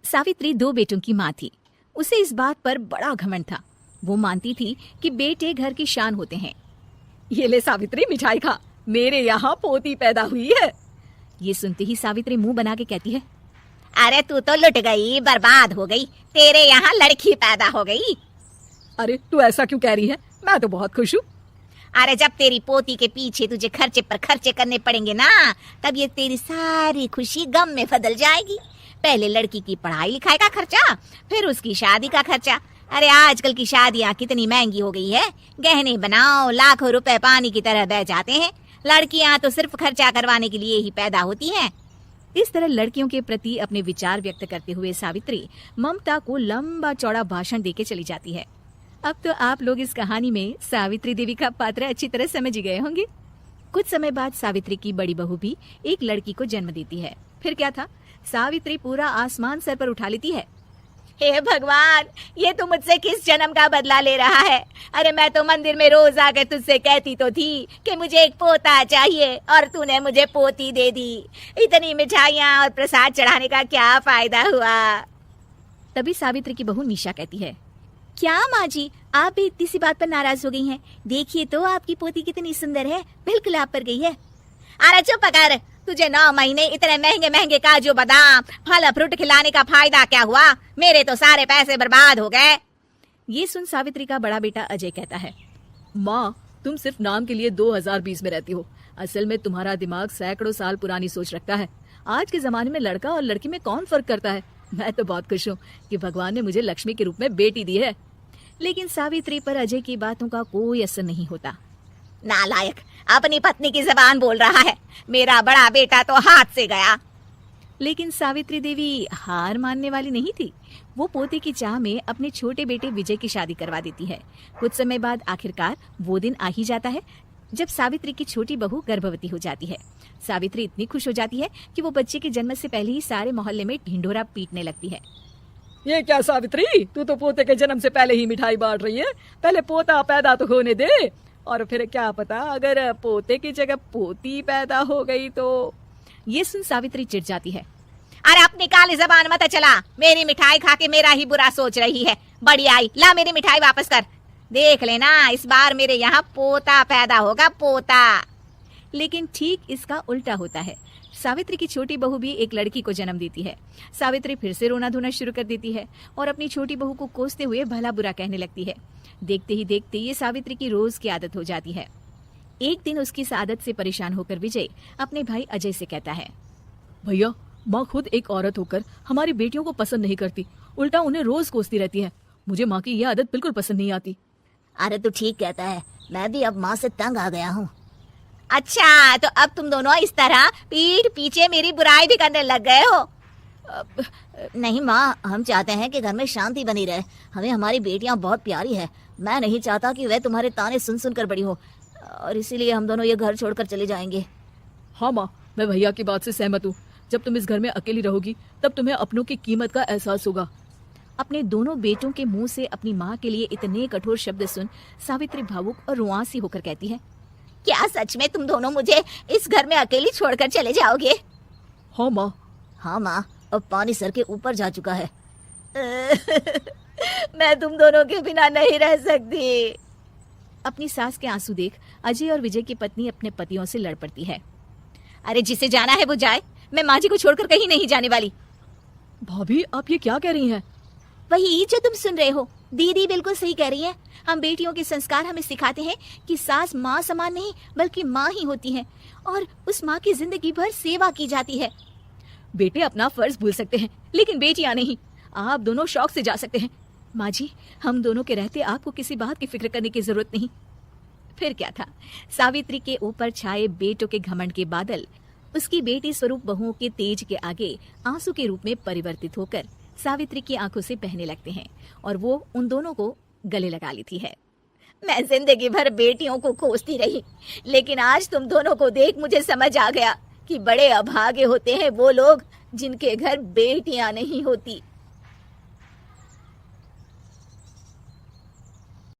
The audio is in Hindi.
सावित्री 2 बेटों की माँ थी। उसे इस बात पर बड़ा घमंड था। वो मानती थी कि बेटे घर की शान होते हैं। ये ले सावित्री, मिठाई खा, मेरे यहाँ पोती पैदा हुई है। ये सुनते ही सावित्री मुंह बना के कहती है, अरे तू तो लुट गई, बर्बाद हो गई, तेरे यहाँ लड़की पैदा हो गई। अरे तू ऐसा क्यों कह रही है, मैं तो बहुत खुश हूँ। अरे जब तेरी पोती के पीछे तुझे खर्चे पर खर्चे करने पड़ेंगे ना, तब ये तेरी सारी खुशी गम में बदल जाएगी। पहले लड़की की पढ़ाई लिखाई का खर्चा, फिर उसकी शादी का खर्चा। अरे आजकल की शादियाँ कितनी महंगी हो गई है, गहने बनाओ, लाखों रुपए पानी की तरह बह जाते हैं। लड़कियाँ तो सिर्फ खर्चा करवाने के लिए ही पैदा होती हैं। इस तरह लड़कियों के प्रति अपने विचार व्यक्त करते हुए सावित्री ममता को लंबा चौड़ा भाषण देके चली जाती है। अब तो आप लोग इस कहानी में सावित्री देवी का पात्र अच्छी तरह समझ गए होंगे। कुछ समय बाद सावित्री की बड़ी बहू भी एक लड़की को जन्म देती है। फिर क्या था, सावित्री पूरा आसमान सर पर उठा लेती है। हे भगवान, ये तू मुझसे किस जन्म का बदला ले रहा है? अरे मैं तो मंदिर में रोज आकर तुझसे कहती तो थी कि मुझे एक पोता चाहिए, और तूने मुझे पोती दे दी। इतनी मिठाइयाँ और प्रसाद चढ़ाने का क्या फायदा हुआ? तभी सावित्री की बहू निशा कहती है, क्या माँ जी, आप भी इतनी सी बात पर नाराज हो गई हैं? देखिए तो आपकी पोती कितनी सुंदर है, बिल्कुल आप पर गई है। अरे चुप कर, तुझे 9 महीने इतने महंगे महंगे काजू बादाम फल फ्रूट खिलाने का फायदा क्या हुआ? मेरे तो सारे पैसे बर्बाद हो गए। ये सुन सावित्री का बड़ा बेटा अजय कहता है, माँ तुम सिर्फ नाम के लिए 2020 में रहती हो। असल में तुम्हारा दिमाग सैकड़ों साल पुरानी सोच रखता है। आज के जमाने में लड़का और लड़की में कौन फर्क करता है। मैं तो बहुत खुश हूँ कि भगवान ने मुझे लक्ष्मी के रूप में बेटी दी है। लेकिन सावित्री पर अजय की बातों का कोई असर नहीं होता। नालायक, अपनी पत्नी की जबान बोल रहा है। मेरा बड़ा बेटा तो हाथ से गया। लेकिन सावित्री देवी हार मानने वाली नहीं थी। वो पोते की चाह में अपने छोटे बेटे विजय की शादी करवा देती है। कुछ समय बाद आखिरकार वो दिन आ ही जाता है जब सावित्री की छोटी बहू गर्भवती हो जाती है। सावित्री इतनी खुश हो जाती है कि वो बच्चे के जन्म से पहले ही सारे मोहल्ले में ढिंढोरा पीटने लगती है। ये क्या सावित्री, तू तो पोते के जन्म से पहले ही मिठाई बांट रही है। पहले पोता पैदा तो होने दे, और फिर क्या पता अगर पोते की जगह पोती पैदा हो गई तो। ये सुन सावित्री चिढ़ जाती है। अरे अपनी काली जबान मत चला, मेरी मिठाई खा के मेरा ही बुरा सोच रही है। बड़ी आई, ला मेरी मिठाई वापस कर। देख लेना, इस बार मेरे यहाँ पोता पैदा होगा, पोता। लेकिन ठीक इसका उल्टा होता है। सावित्री की छोटी बहू भी एक लड़की को जन्म देती है। सावित्री फिर से रोना धोना शुरू कर देती है और अपनी छोटी बहू को कोसते हुए भला बुरा कहने लगती है। देखते ही देखते ये सावित्री की रोज की आदत हो जाती है। एक दिन उसकी इस आदत से परेशान होकर विजय अपने भाई अजय से कहता है, भैया माँ खुद एक औरत होकर हमारी बेटियों को पसंद नहीं करती, उल्टा उन्हें रोज कोसती रहती है। मुझे माँ की ये आदत बिल्कुल पसंद नहीं आती। अरे तू ठीक कहता है, मैं भी अब माँ से तंग आ गया हूँ। अच्छा, तो अब तुम दोनों इस तरह पीठ पीछे मेरी बुराई भी करने लग गए हो? नहीं माँ, हम चाहते हैं कि घर में शांति बनी रहे। हमें हमारी बेटियाँ बहुत प्यारी है। मैं नहीं चाहता कि वह तुम्हारे ताने सुन सुन कर बड़ी हो, और इसीलिए हम दोनों ये घर छोड़कर चले जाएंगे। हाँ माँ, मैं भैया की बात से सहमत हूँ। जब तुम इस घर में अकेली रहोगी तब तुम्हें अपनों की कीमत का एहसास होगा। अपने दोनों बेटों के मुंह से अपनी माँ के लिए इतने कठोर शब्द सुन सावित्री भावुक और रुआंसी होकर कहती है, क्या सच में तुम दोनों मुझे इस घर में अकेली छोड़कर चले जाओगे? हाँ माँ। हाँ माँ, अब पानी सर के ऊपर जा चुका है। मैं तुम दोनों के बिना नहीं रह सकती। अपनी सास के आंसू देख अजय और विजय की पत्नी अपने पतियों से लड़ पड़ती है। अरे जिसे जाना है वो जाए, मैं माँ जी को छोड़कर कहीं नहीं जाने वाली। भाभी आप ये क्या कह रही हैं? वही जो तुम सुन रहे हो, दीदी बिल्कुल सही कह रही है। हम बेटियों के संस्कार हमें सिखाते हैं कि सास माँ समान नहीं बल्कि माँ ही होती है, और उस माँ की जिंदगी भर सेवा की जाती है। बेटे अपना फर्ज भूल सकते हैं, लेकिन बेटियां नहीं। आप दोनों शौक से जा सकते हैं। माँ जी, हम दोनों के रहते आपको किसी बात की फिक्र करने की जरूरत नहीं। फिर क्या था, सावित्री के ऊपर छाए बेटों के घमंड के बादल उसकी बेटी स्वरूप बहुओं के तेज के आगे आंसू के रूप में परिवर्तित होकर सावित्री की आंखों से बहने लगते हैं, और वो उन दोनों को गले लगा लेती है। मैं जिंदगी भर बेटियों को कोसती रही, लेकिन आज तुम दोनों को देख मुझे समझ आ गया कि बड़े अभागे होते हैं वो लोग जिनके घर बेटियां नहीं होती।